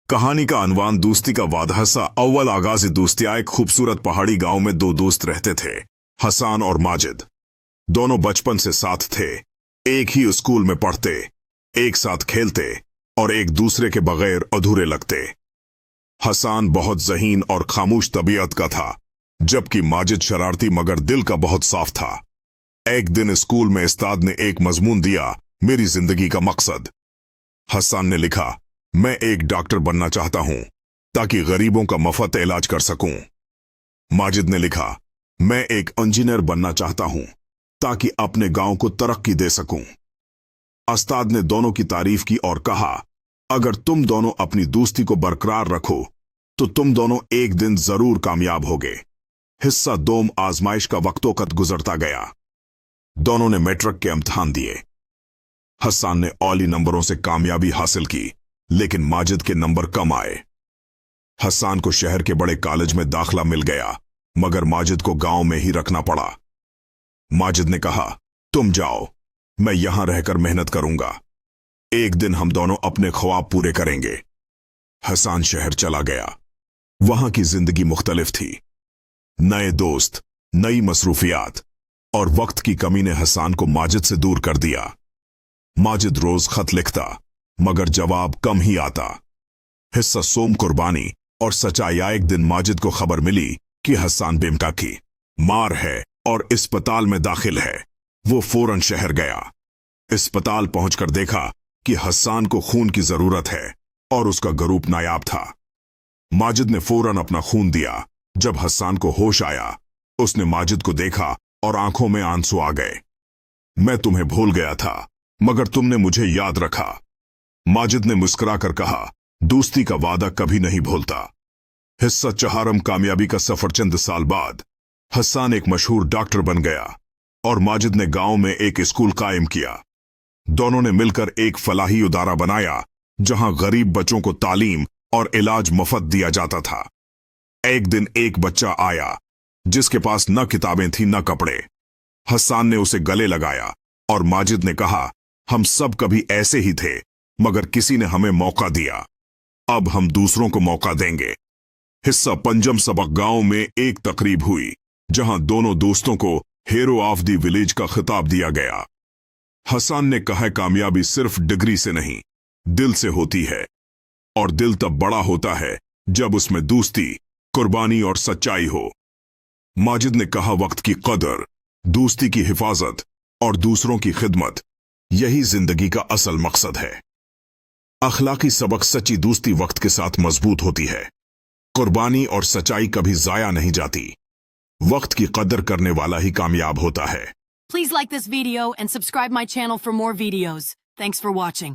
कहानी का अनवान दोस्ती का वादहसा अव्वल आगाज दोस्तियां। एक खूबसूरत पहाड़ी गांव में दो दोस्त रहते थे, हसन और माजिद। दोनों बचपन से साथ थे, एक ही स्कूल में पढ़ते, एक साथ खेलते और एक दूसरे के बगैर अधूरे लगते। हसन बहुत ज़हीन और खामोश तबीयत का था, जबकि माजिद शरारती मगर दिल का बहुत साफ था। एक दिन स्कूल में उस्ताद ने एक मजमून दिया, मेरी जिंदगी का मकसद। हसन ने लिखा, मैं एक डॉक्टर बनना चाहता हूं ताकि गरीबों का मुफ्त इलाज कर सकूं। माजिद ने लिखा, मैं एक इंजीनियर बनना चाहता हूं ताकि अपने गांव को तरक्की दे सकूं। उस्ताद ने दोनों की तारीफ की और कहा, अगर तुम दोनों अपनी दोस्ती को बरकरार रखो तो तुम दोनों एक दिन जरूर कामयाब होगे। हिस्सा दोम आजमाइश का वक्तोकत गुजरता गया। दोनों ने मैट्रिक के इम्तिहान दिए। हसन ने औली नंबरों से कामयाबी हासिल की, लेकिन माजिद के नंबर कम आए। हसन को शहर के बड़े कॉलेज में दाखिला मिल गया, मगर माजिद को गांव में ही रखना पड़ा। माजिद ने कहा, तुम जाओ, मैं यहां रहकर मेहनत करूंगा। एक दिन हम दोनों अपने ख्वाब पूरे करेंगे। हसन शहर चला गया। वहां की जिंदगी मुख्तलिफ थी। नए दोस्त, नई मसरूफियात और वक्त की कमी ने हसन को माजिद से दूर कर दिया। माजिद रोज खत लिखता, मगर जवाब कम ही आता। हिस्सा सोम कुर्बानी और सच्चाई। एक दिन माजिद को खबर मिली कि हसन बिमका की मार है और अस्पताल में दाखिल है। वो फौरन शहर गया। अस्पताल पहुंचकर देखा कि हसन को खून की जरूरत है और उसका ग्रुप नायाब था। माजिद ने फौरन अपना खून दिया। जब हसन को होश आया, उसने माजिद को देखा और आंखों में आंसू आ गए। मैं तुम्हें भूल गया था, मगर तुमने मुझे याद रखा। माजिद ने मुस्कुराकर कहा, दोस्ती का वादा कभी नहीं भूलता। हिस्सा चहारम कामयाबी का सफर। चंद साल बाद हसन एक मशहूर डॉक्टर बन गया और माजिद ने गांव में एक स्कूल कायम किया। दोनों ने मिलकर एक फलाही इदारा बनाया जहां गरीब बच्चों को तालीम और इलाज मुफ्त दिया जाता था। एक दिन एक बच्चा आया जिसके पास न किताबें थी न कपड़े। हसन ने उसे गले लगाया और माजिद ने कहा, हम सब कभी ऐसे ही थे, मगर किसी ने हमें मौका दिया, अब हम दूसरों को मौका देंगे। हिस्सा पंजम सबक गांव में एक तकरीब हुई जहां दोनों दोस्तों को हीरो ऑफ द विलेज का खिताब दिया गया। हसन ने कहा, कामयाबी सिर्फ डिग्री से नहीं, दिल से होती है, और दिल तब बड़ा होता है जब उसमें दोस्ती, कुर्बानी और सच्चाई हो। माजिद ने कहा, वक्त की कदर, दोस्ती की हिफाजत और दूसरों की खिदमत, यही जिंदगी का असल मकसद है। अखलाकी सबक। सच्ची दोस्ती वक्त के साथ मजबूत होती है। कुर्बानी और सच्चाई कभी जाया नहीं जाती। वक्त की कदर करने वाला ही कामयाब होता है। Please like this video and subscribe my channel for more videos. Thanks for watching.